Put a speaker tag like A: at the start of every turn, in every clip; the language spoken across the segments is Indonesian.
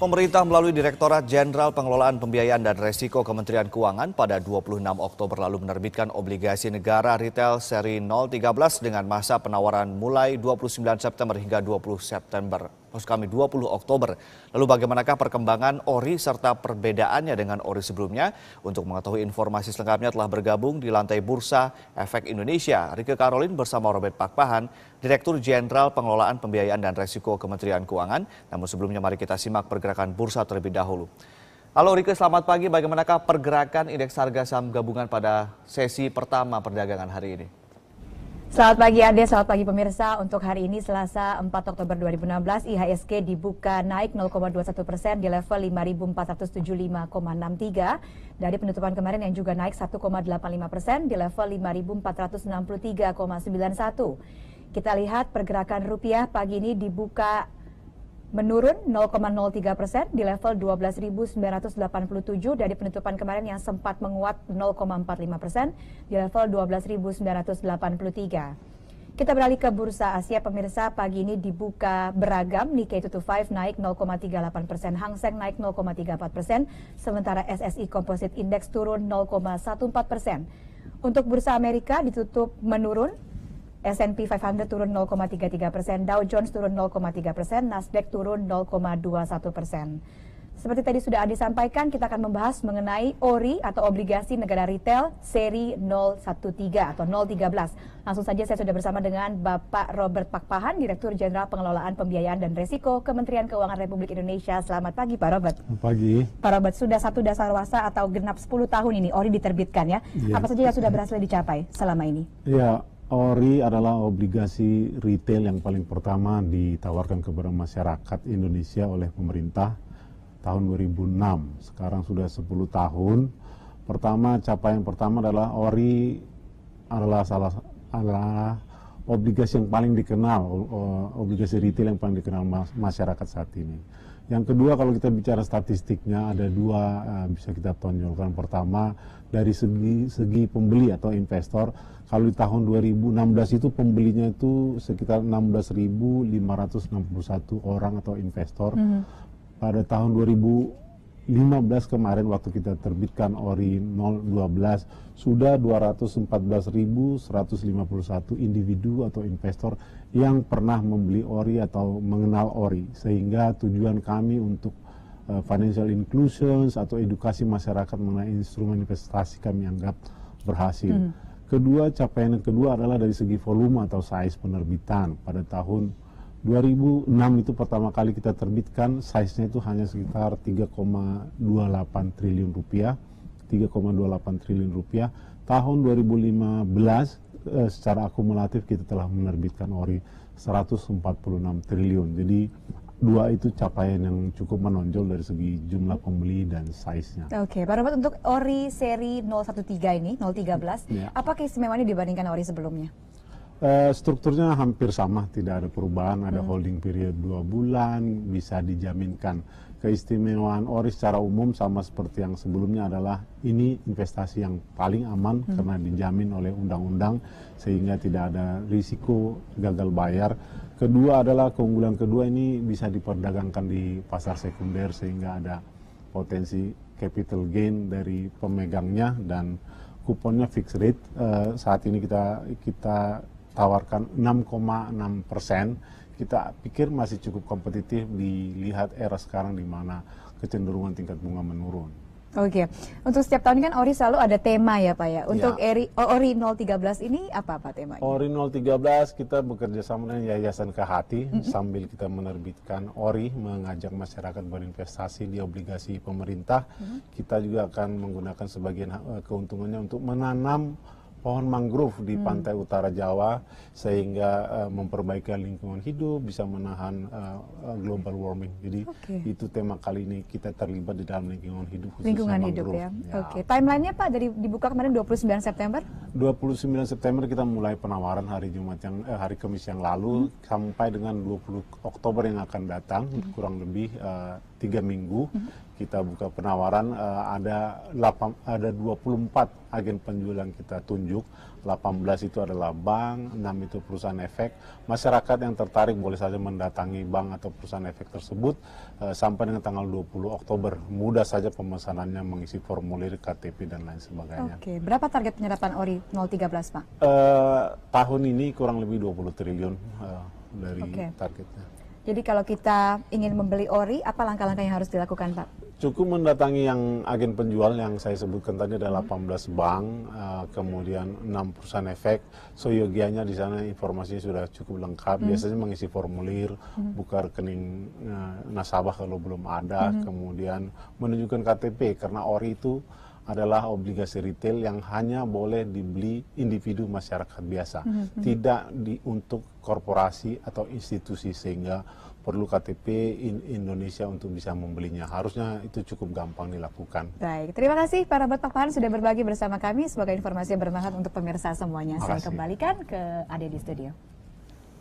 A: Pemerintah melalui Direktorat Jenderal Pengelolaan Pembiayaan dan Resiko Kementerian Keuangan pada 26 Oktober lalu menerbitkan obligasi negara retail seri 013 dengan masa penawaran mulai 29 September hingga 20 Oktober. Lalu bagaimanakah perkembangan ORI serta perbedaannya dengan ORI sebelumnya? Untuk mengetahui informasi selengkapnya telah bergabung di lantai Bursa Efek Indonesia, Rike Karolin bersama Robert Pakpahan, Direktur Jenderal Pengelolaan Pembiayaan dan Resiko Kementerian Keuangan. Namun sebelumnya mari kita simak pergerakan bursa terlebih dahulu. Halo Rike, selamat pagi. Bagaimanakah pergerakan indeks harga saham gabungan pada sesi pertama perdagangan hari ini?
B: Selamat pagi Ade, selamat pagi pemirsa. Untuk hari ini Selasa 4 Oktober 2016, IHSG dibuka naik 0,21% di level 5.475,63 dari penutupan kemarin yang juga naik 1,85% di level 5.463,91. Kita lihat pergerakan rupiah pagi ini dibuka menurun 0,03% di level 12.987 dari penutupan kemarin yang sempat menguat 0,45% di level 12.983. Kita beralih ke bursa Asia pemirsa, pagi ini dibuka beragam. Nikkei 225 naik 0,38%, Hang Seng naik 0,34%, sementara SSI Composite Index turun 0,14%. Untuk bursa Amerika ditutup menurun. S&P 500 turun 0,33%, Dow Jones turun 0,3%, Nasdaq turun 0,21%. Seperti tadi sudah Adi sampaikan, kita akan membahas mengenai ORI atau obligasi negara retail seri 013 atau 013. Langsung saja saya sudah bersama dengan Bapak Robert Pakpahan, Direktur Jenderal Pengelolaan Pembiayaan dan Resiko Kementerian Keuangan Republik Indonesia. Selamat pagi Pak Robert.
C: Selamat pagi.
B: Pak Robert, sudah satu dasawarsa atau genap 10 tahun ini ORI diterbitkan ya. Apa saja yang sudah berhasil dicapai selama ini?
C: Ya, ORI adalah obligasi retail yang paling pertama ditawarkan kepada masyarakat Indonesia oleh pemerintah tahun 2006. Sekarang sudah 10 tahun. Capaian pertama adalah ORI adalah obligasi yang paling dikenal, obligasi retail yang paling dikenal masyarakat saat ini. Yang kedua, kalau kita bicara statistiknya ada dua bisa kita tonjolkan. Pertama, dari segi pembeli atau investor, kalau di tahun 2016 itu pembelinya itu sekitar 16.561 orang atau investor. Pada tahun 2015 kemarin waktu kita terbitkan ORI 012 sudah 214.151 individu atau investor yang pernah membeli ORI atau mengenal ORI, sehingga tujuan kami untuk financial inclusions atau edukasi masyarakat mengenai instrumen investasi kami anggap berhasil. Capaian yang kedua adalah dari segi volume atau size penerbitan. Pada tahun 2006 itu pertama kali kita terbitkan, size-nya itu hanya sekitar 3,28 triliun rupiah. Tahun 2015 secara akumulatif kita telah menerbitkan ORI 146 triliun. Jadi dua itu capaian yang cukup menonjol dari segi jumlah pembeli dan size-nya.
B: Oke, Pak Robert, untuk ORI seri 013 ini, 013, apa keistimewaannya dibandingkan ORI sebelumnya?
C: Strukturnya hampir sama, tidak ada perubahan, ada holding period 2 bulan, bisa dijaminkan. Keistimewaan ORI secara umum sama seperti yang sebelumnya adalah ini investasi yang paling aman karena dijamin oleh undang-undang sehingga tidak ada risiko gagal bayar. Kedua adalah keunggulan kedua, ini bisa diperdagangkan di pasar sekunder sehingga ada potensi capital gain dari pemegangnya, dan kuponnya fixed rate. Saat ini kita tawarkan 6,6%. Kita pikir masih cukup kompetitif dilihat era sekarang di mana kecenderungan tingkat bunga menurun.
B: Oke, untuk setiap tahun kan ORI selalu ada tema ya Pak ya. Untuk ORI 013 ini apa temanya?
C: ORI 013 kita bekerja sama dengan Yayasan Kehati sambil kita menerbitkan ORI mengajak masyarakat berinvestasi di obligasi pemerintah. Kita juga akan menggunakan sebagian keuntungannya untuk menanam pohon mangrove di pantai utara Jawa sehingga memperbaiki lingkungan hidup, bisa menahan global warming. Jadi itu tema kali ini, kita terlibat di dalam lingkungan hidup, khususnya
B: lingkungan
C: mangrove.
B: Hidup ya. Oke, timelinenya Pak dari dibuka kemarin 29 September?
C: 29 September kita mulai penawaran hari hari Kamis yang lalu sampai dengan 20 Oktober yang akan datang, kurang lebih 3 minggu. Kita buka penawaran, ada 24 agen penjual yang kita tunjuk. ditunjuk, 18 itu adalah bank, 6 itu perusahaan efek. Masyarakat yang tertarik boleh saja mendatangi bank atau perusahaan efek tersebut sampai dengan tanggal 20 Oktober. Mudah saja pemesanannya, mengisi formulir, KTP, dan lain sebagainya.
B: Oke, berapa target penyerapan ORI 013, Pak?
C: Tahun ini kurang lebih 20 triliun dari targetnya.
B: Jadi kalau kita ingin membeli ORI, apa langkah-langkah yang harus dilakukan, Pak?
C: Cukup mendatangi yang agen penjual yang saya sebutkan tadi, ada 18 bank, kemudian 6 perusahaan efek. Seyogianya di sana informasinya sudah cukup lengkap. Biasanya mengisi formulir, buka rekening nasabah kalau belum ada, kemudian menunjukkan KTP, karena ORI itu adalah obligasi retail yang hanya boleh dibeli individu masyarakat biasa, tidak untuk korporasi atau institusi, sehingga perlu KTP Indonesia untuk bisa membelinya. Harusnya itu cukup gampang dilakukan.
B: Baik, terima kasih Pak Robert Pakpahan sudah berbagi bersama kami. Semoga informasi yang bermanfaat untuk pemirsa semuanya. Saya kembalikan ke Ade di studio.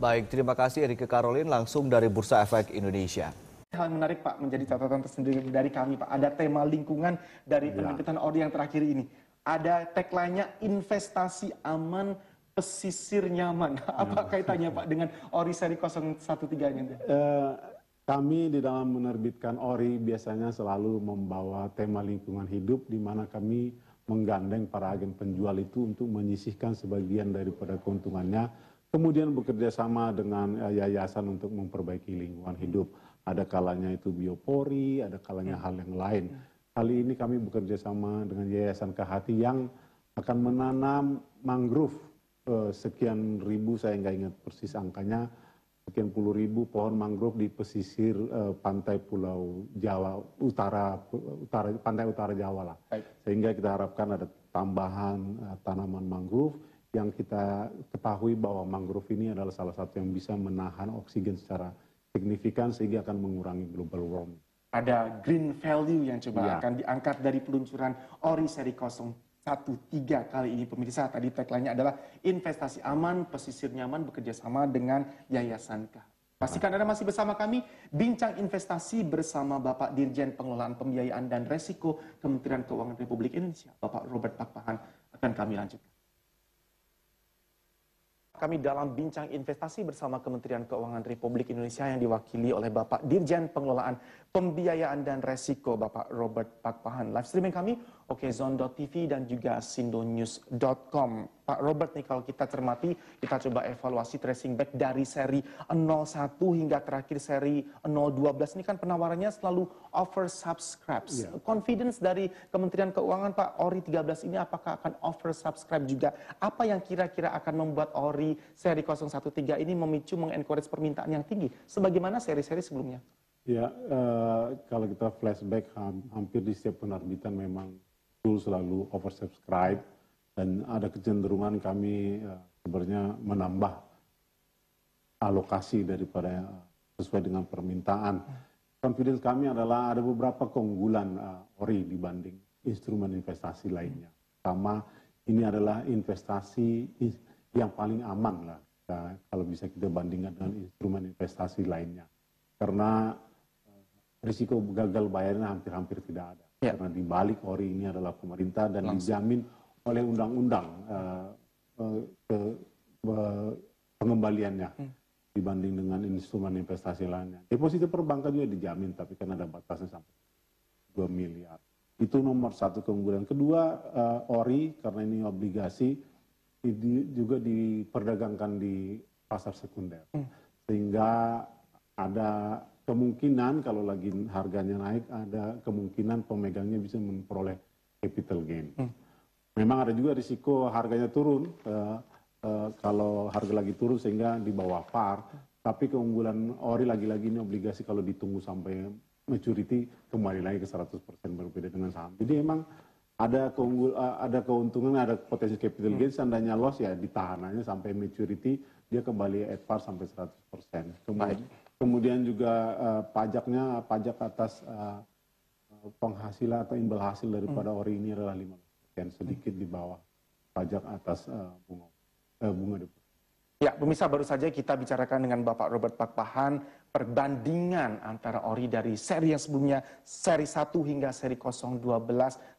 A: Baik, terima kasih Erike Caroline langsung dari Bursa Efek Indonesia.
D: Hal menarik Pak, menjadi catatan tersendiri dari kami Pak. Ada tema lingkungan dari penerbitan ORI yang terakhir ini. Ada tagline-nya investasi aman, pesisir nyaman. Apa kaitannya Pak dengan ORI seri 013 ini?
C: Kami di dalam menerbitkan ORI biasanya selalu membawa tema lingkungan hidup, di mana kami menggandeng para agen penjual itu untuk menyisihkan sebagian daripada keuntungannya, kemudian bekerja sama dengan yayasan untuk memperbaiki lingkungan hidup. Ada kalanya itu biopori, ada kalanya hal yang lain. Kali ini kami bekerja sama dengan Yayasan Kehati yang akan menanam mangrove sekian ribu, saya nggak ingat persis angkanya, sekian puluh ribu pohon mangrove di pesisir pantai Pulau Jawa pantai utara Jawa lah. Sehingga kita harapkan ada tambahan tanaman mangrove yang kita ketahui bahwa mangrove ini adalah salah satu yang bisa menahan oksigen secara signifikan sehingga akan mengurangi global warming.
D: Ada green value yang coba akan diangkat dari peluncuran ORI seri 013 kali ini pemirsa. Tadi tagline-nya adalah investasi aman, pesisir nyaman, bekerja sama dengan Yayasan Kehati. Pastikan Anda masih bersama kami, bincang investasi bersama Bapak Dirjen Pengelolaan Pembiayaan dan Resiko Kementerian Keuangan Republik Indonesia, Bapak Robert Pakpahan, akan kami lanjutkan. Kami dalam bincang investasi bersama Kementerian Keuangan Republik Indonesia yang diwakili oleh Bapak Dirjen Pengelolaan Pembiayaan dan Resiko, Bapak Robert Pakpahan. Live streaming kami, okezone.tv dan juga sindonews.com. Pak Robert nih, kalau kita cermati, kita coba evaluasi tracing back dari seri 01 hingga terakhir seri 012 ini kan penawarannya selalu oversubscribes. Confidence dari Kementerian Keuangan Pak, ORI 13 ini apakah akan oversubscribe juga? Apa yang kira-kira akan membuat ORI seri 013 ini memicu mengencourage permintaan yang tinggi sebagaimana seri-seri sebelumnya?
C: Ya, kalau kita flashback hampir di setiap penerbitan memang selalu oversubscribe. Dan ada kecenderungan kami sebenarnya menambah alokasi daripada sesuai dengan permintaan. Confidence kami adalah ada beberapa keunggulan ORI dibanding instrumen investasi lainnya. Pertama, ini adalah investasi yang paling aman lah kalau bisa kita bandingkan dengan instrumen investasi lainnya. Karena risiko gagal bayarnya hampir-hampir tidak ada. Karena di balik ORI ini adalah pemerintah dan dijamin oleh undang-undang pengembaliannya dibanding dengan instrumen investasi lainnya. Deposito perbankan juga dijamin, tapi kan ada batasnya sampai 2 miliar. Itu nomor satu keunggulan. Kedua, ORI karena ini obligasi juga diperdagangkan di pasar sekunder. Sehingga ada kemungkinan kalau lagi harganya naik, ada kemungkinan pemegangnya bisa memperoleh capital gain. Memang ada juga risiko harganya turun, kalau harga lagi turun sehingga di bawah par. Tapi keunggulan ORI lagi-lagi ini obligasi kalau ditunggu sampai maturity kembali lagi ke 100% berbeda dengan saham. Jadi emang ada keuntungan, ada potensi capital gain, seandainya loss ya ditahan aja sampai maturity, dia kembali at par sampai 100%. Kemudian juga pajak atas penghasilan atau imbal hasil daripada ORI ini adalah 5%. Sedikit di bawah pajak atas bunga deposito.
D: Ya, pemirsa, baru saja kita bicarakan dengan Bapak Robert Pakpahan perbandingan antara ori dari seri yang sebelumnya, seri 1 hingga seri 012,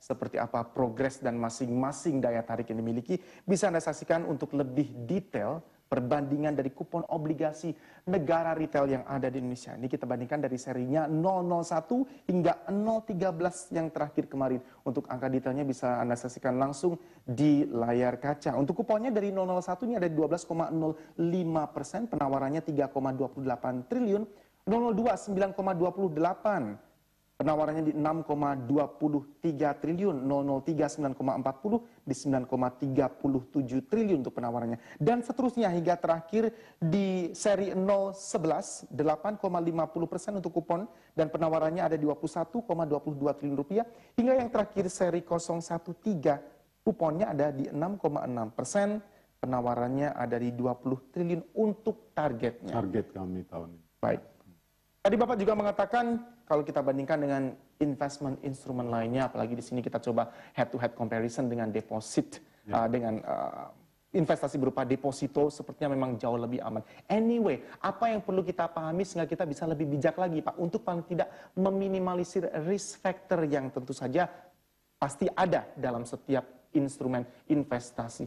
D: seperti apa progres dan masing-masing daya tarik yang dimiliki. Bisa Anda saksikan untuk lebih detail perbandingan dari kupon obligasi negara retail yang ada di Indonesia. Ini kita bandingkan dari serinya 001 hingga 013 yang terakhir kemarin. Untuk angka detailnya bisa Anda saksikan langsung di layar kaca. Untuk kuponnya dari 001 ini ada 12,05%, penawarannya 3,28 triliun, 002 9,28, penawarannya di 6,23 triliun, 003 9,40 di 9,37 triliun untuk penawarannya. Dan seterusnya hingga terakhir di seri 011 8,50% untuk kupon dan penawarannya ada 21,22 triliun rupiah. Hingga yang terakhir seri 013 kuponnya ada di 6,6%, penawarannya ada di 20 triliun untuk targetnya.
C: Target kami tahun ini.
D: Baik. Tadi Bapak juga mengatakan kalau kita bandingkan dengan investment instrumen lainnya, apalagi di sini kita coba head-to-head comparison dengan deposit, dengan investasi berupa deposito, sepertinya memang jauh lebih aman. Anyway, apa yang perlu kita pahami sehingga kita bisa lebih bijak lagi, Pak, untuk paling tidak meminimalisir risk factor yang tentu saja pasti ada dalam setiap instrumen investasi.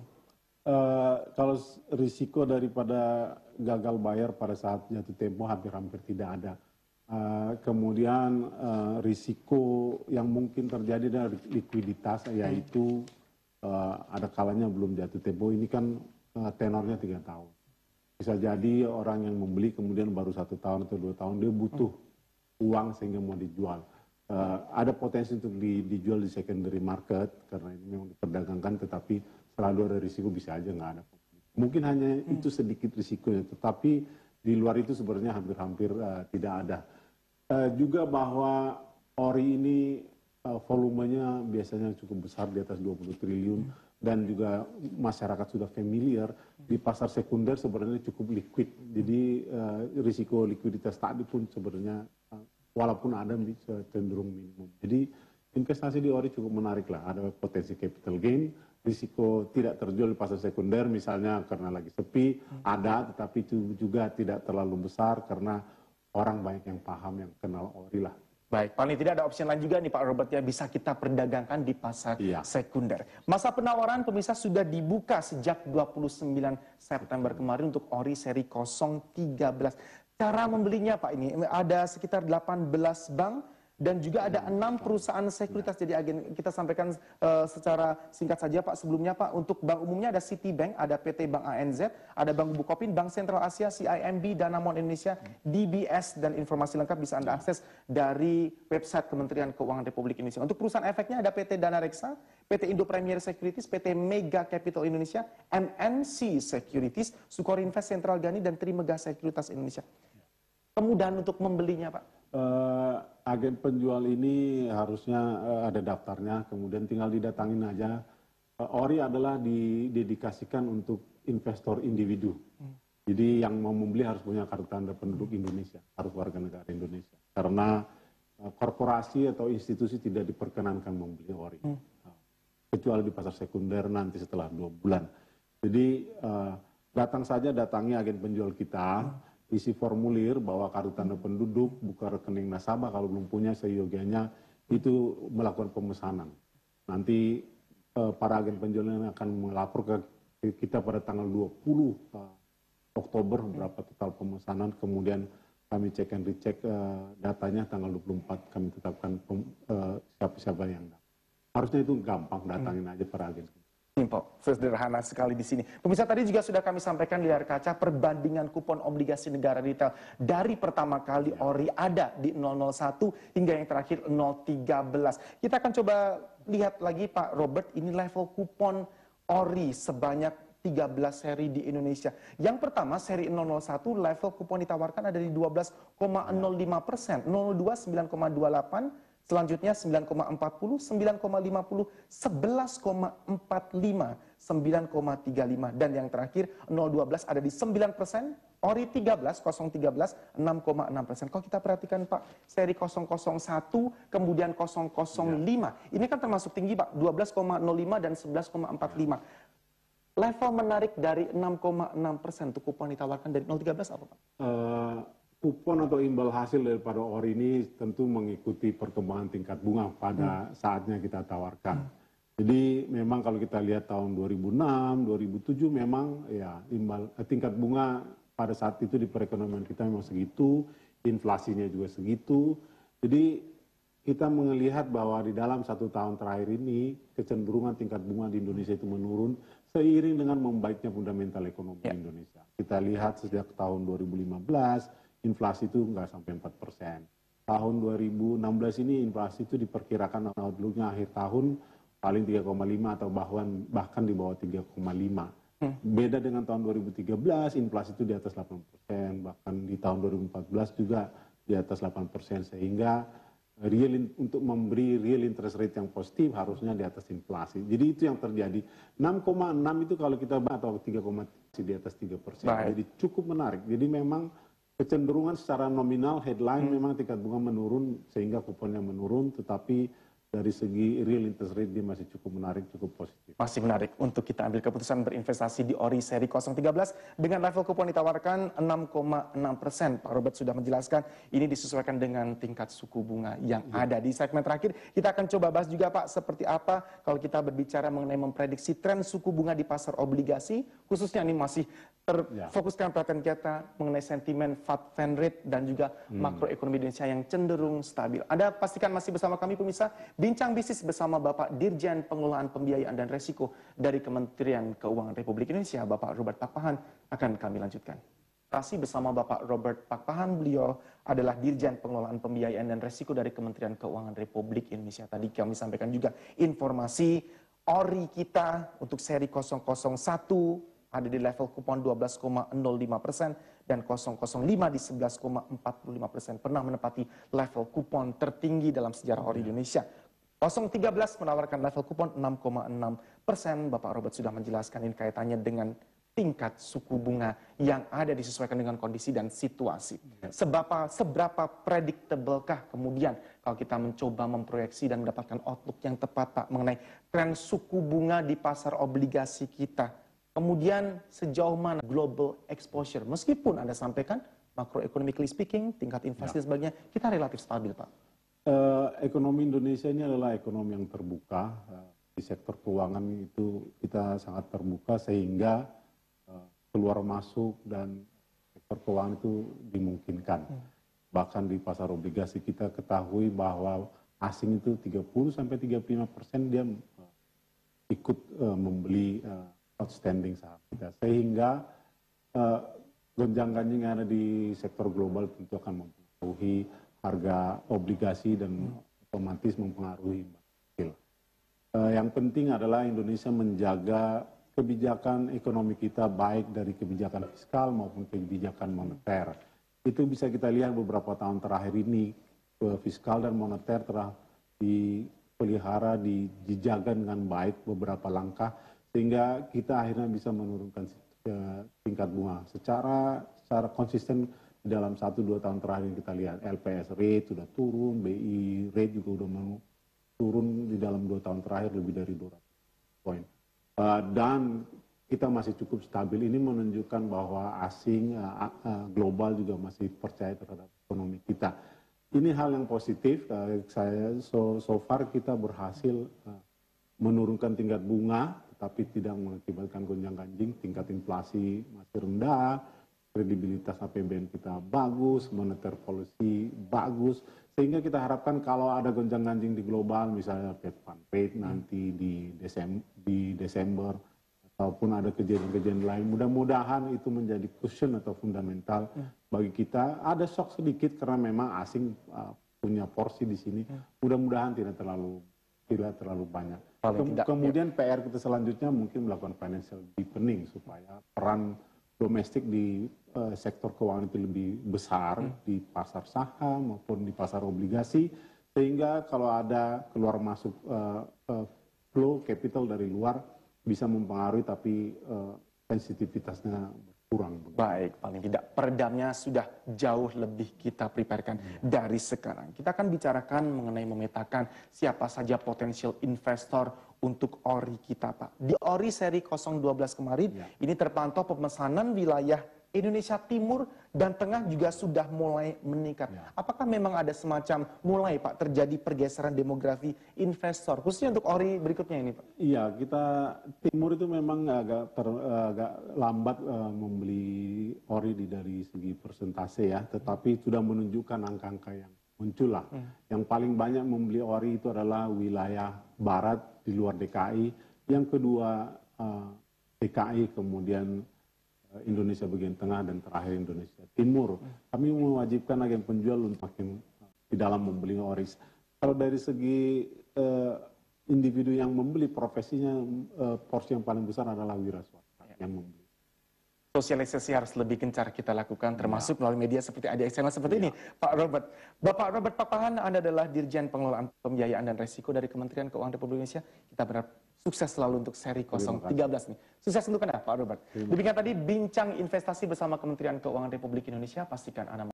C: Kalau risiko daripada gagal bayar pada saat jatuh tempo hampir-hampir tidak ada. Kemudian risiko yang mungkin terjadi dari likuiditas, yaitu ada kalanya belum jatuh tempo. Ini kan tenornya 3 tahun. Bisa jadi orang yang membeli kemudian baru 1 tahun atau 2 tahun, dia butuh uang sehingga mau dijual. Ada potensi untuk dijual di secondary market karena ini memang diperdagangkan, tetapi selalu ada risiko, bisa aja nggak ada. Mungkin hanya itu sedikit risikonya, tetapi di luar itu sebenarnya hampir-hampir tidak ada. Juga bahwa ori ini volumenya biasanya cukup besar, di atas 20 triliun, dan juga masyarakat sudah familiar. Di pasar sekunder sebenarnya cukup liquid, jadi risiko likuiditas tadi pun sebenarnya walaupun ada bisa cenderung minimum. Jadi investasi di ori cukup menarik lah, ada potensi capital gain, risiko tidak terjual di pasar sekunder misalnya karena lagi sepi, ada, tetapi itu juga tidak terlalu besar karena orang banyak yang paham, yang kenal ori lah.
D: Baik, paling tidak ada opsi lain juga nih Pak Robert ya, bisa kita perdagangkan di pasar sekunder. Masa penawaran pemirsa sudah dibuka sejak 29 September kemarin untuk ori seri 013. Cara membelinya Pak, ini ada sekitar 18 bank dan juga ada 6 perusahaan sekuritas. Jadi agen kita sampaikan secara singkat saja Pak. Sebelumnya Pak, untuk bank umumnya ada Citibank, ada PT Bank ANZ, ada Bank Bukopin, Bank Sentral Asia, CIMB, Danamon Indonesia, DBS, dan informasi lengkap bisa Anda akses dari website Kementerian Keuangan Republik Indonesia. Untuk perusahaan efeknya ada PT Dana Reksa, PT Indo Premier Securities, PT Mega Capital Indonesia, MNC Securities, Sukor Invest, Sentral Gani, dan Trimegah Sekuritas Indonesia. Kemudahan untuk membelinya Pak?
C: Agen penjual ini harusnya ada daftarnya, kemudian tinggal didatangin aja. Ori adalah didedikasikan untuk investor individu. Jadi yang mau membeli harus punya kartu tanda penduduk Indonesia, harus warga negara Indonesia. Karena korporasi atau institusi tidak diperkenankan membeli ori. Kecuali di pasar sekunder nanti setelah 2 bulan. Jadi datang saja, datangi agen penjual kita, isi formulir bawa kartu tanda penduduk, buka rekening nasabah, kalau belum punya seyogianya itu melakukan pemesanan. Nanti para agen penjualnya akan melapor ke kita pada tanggal 20 Oktober berapa total pemesanan, kemudian kami cek and recheck datanya, tanggal 24 kami tetapkan siapa-siapa yang datang. Harusnya itu gampang, datangin aja para agen.
D: Simple, sederhana sekali di sini. Pemirsa, tadi juga sudah kami sampaikan di layar kaca perbandingan kupon obligasi negara retail dari pertama kali ori ada di 001 hingga yang terakhir 013. Kita akan coba lihat lagi Pak Robert, ini level kupon ori sebanyak 13 seri di Indonesia. Yang pertama seri 001 level kupon ditawarkan ada di 12,05%, 02 9,28, selanjutnya 9,40, 9,50, 11,45, 9,35, dan yang terakhir 012 ada di 9%, ori 13, 013, 6,6%. Kalau kita perhatikan Pak, seri 001, kemudian 005, ini kan termasuk tinggi Pak, 12,05 dan 11,45. Level menarik dari 6,6% untuk kupon ditawarkan dari 013 apa Pak?
C: Kupon atau imbal hasil daripada ORI ini tentu mengikuti perkembangan tingkat bunga pada saatnya kita tawarkan. Jadi memang kalau kita lihat tahun 2006, 2007 memang ya tingkat bunga pada saat itu di perekonomian kita memang segitu, inflasinya juga segitu. Jadi kita melihat bahwa di dalam 1 tahun terakhir ini kecenderungan tingkat bunga di Indonesia itu menurun seiring dengan membaiknya fundamental ekonomi Indonesia. Kita lihat sejak tahun 2015 inflasi itu nggak sampai 4%. Tahun 2016 ini inflasi itu diperkirakan outlook-nya akhir tahun paling 3,5 atau bahkan di bawah 3,5. Beda dengan tahun 2013, inflasi itu di atas 8%, bahkan di tahun 2014 juga di atas 8%, sehingga untuk memberi real interest rate yang positif harusnya di atas inflasi. Jadi itu yang terjadi. 6,6 itu kalau kita atau 3,3 di atas 3%. Jadi cukup menarik. Jadi memang kecenderungan secara nominal headline memang tingkat bunga menurun sehingga kuponnya menurun, tetapi dari segi real interest rate dia masih cukup menarik, cukup positif.
D: Masih menarik untuk kita ambil keputusan berinvestasi di ORI seri 013 dengan level kupon ditawarkan 6,6%. Pak Robert sudah menjelaskan ini disesuaikan dengan tingkat suku bunga yang ada. Di segmen terakhir kita akan coba bahas juga Pak seperti apa kalau kita berbicara mengenai memprediksi tren suku bunga di pasar obligasi, khususnya ini masih terfokuskan perhatian kita mengenai sentimen Fed rate dan juga makroekonomi Indonesia yang cenderung stabil. Anda pastikan masih bersama kami pemirsa, bincang bisnis bersama Bapak Dirjen Pengelolaan Pembiayaan dan Resiko dari Kementerian Keuangan Republik Indonesia, Bapak Robert Pakpahan, akan kami lanjutkan. Masih bersama Bapak Robert Pakpahan, beliau adalah Dirjen Pengelolaan Pembiayaan dan Resiko dari Kementerian Keuangan Republik Indonesia. Tadi kami sampaikan juga informasi ORI kita untuk seri 001 ada di level kupon 12,05% dan 005 di 11,45%, pernah menempati level kupon tertinggi dalam sejarah ORI Indonesia. 013 menawarkan level kupon 6,6%. Bapak Robert sudah menjelaskan ini kaitannya dengan tingkat suku bunga yang ada disesuaikan dengan kondisi dan situasi. Seberapa predictable-kah kemudian kalau kita mencoba memproyeksi dan mendapatkan outlook yang tepat Pak mengenai tren suku bunga di pasar obligasi kita? Kemudian sejauh mana global exposure, meskipun Anda sampaikan macroeconomically speaking, tingkat inflasi dan sebagainya, kita relatif stabil Pak.
C: Ekonomi Indonesia ini adalah ekonomi yang terbuka. Di sektor keuangan itu kita sangat terbuka sehingga keluar masuk dan sektor keuangan itu dimungkinkan. Bahkan di pasar obligasi kita ketahui bahwa asing itu 30-35% dia ikut membeli outstanding saham kita, sehingga gonjang-ganjing yang ada di sektor global tentu akan mempengaruhi harga obligasi dan otomatis mempengaruhi hasil. Yang penting adalah Indonesia menjaga kebijakan ekonomi kita baik dari kebijakan fiskal maupun kebijakan moneter. Itu bisa kita lihat beberapa tahun terakhir ini fiskal dan moneter telah dipelihara, dijaga dengan baik beberapa langkah, sehingga kita akhirnya bisa menurunkan tingkat bunga secara konsisten dalam 1-2 tahun terakhir. Kita lihat LPS rate sudah turun, BI rate juga sudah turun di dalam 2 tahun terakhir lebih dari 200 poin. Dan kita masih cukup stabil. Ini menunjukkan bahwa asing global juga masih percaya terhadap ekonomi kita. Ini hal yang positif. So far kita berhasil menurunkan tingkat bunga, tapi tidak mengakibatkan gonjang-ganjing. Tingkat inflasi masih rendah, kredibilitas APBN kita bagus, moneter policy bagus, sehingga kita harapkan kalau ada gonjang-ganjing di global, misalnya Fed Fund Rate nanti di Desember, ataupun ada kejadian-kejadian lain, mudah-mudahan itu menjadi cushion atau fundamental bagi kita. Ada shock sedikit karena memang asing punya porsi di sini, mudah-mudahan tidak terlalu banyak. Kemudian PR kita selanjutnya mungkin melakukan financial deepening supaya peran domestik di sektor keuangan itu lebih besar di pasar saham maupun di pasar obligasi, sehingga kalau ada keluar masuk flow capital dari luar bisa mempengaruhi, tapi sensitivitasnya kurang.
D: Baik, paling tidak peredamnya sudah jauh lebih kita preparekan dari sekarang. Kita akan bicarakan mengenai memetakan siapa saja potensial investor untuk ORI kita, Pak. Di ORI seri 012 kemarin, ini terpantau pemesanan wilayah Indonesia Timur dan Tengah juga sudah mulai meningkat. Apakah memang ada semacam mulai, Pak, terjadi pergeseran demografi investor, khususnya untuk ORI berikutnya ini, Pak?
C: Iya, kita Timur itu memang agak lambat membeli ORI dari segi persentase ya, tetapi sudah menunjukkan angka-angka yang muncul lah. Yang paling banyak membeli ORI itu adalah wilayah Barat di luar DKI, yang kedua DKI, kemudian Indonesia bagian tengah, dan terakhir Indonesia Timur. Kami mewajibkan agen penjual untuk makin di dalam membeli ORI. Kalau dari segi individu yang membeli, profesinya porsi yang paling besar adalah wira swasta yang membeli.
D: Sosialisasi harus lebih gencar kita lakukan, termasuk melalui media seperti ADX Channel seperti ini. Pak Robert, Bapak Robert Pakpahan, Anda adalah Dirjen Pengelolaan Pembiayaan dan Resiko dari Kementerian Keuangan Republik Indonesia. Kita berharap sukses selalu untuk seri 013 nih. Sukses untuk Anda, Pak Robert. Demikian tadi bincang investasi bersama Kementerian Keuangan Republik Indonesia. Pastikan Anda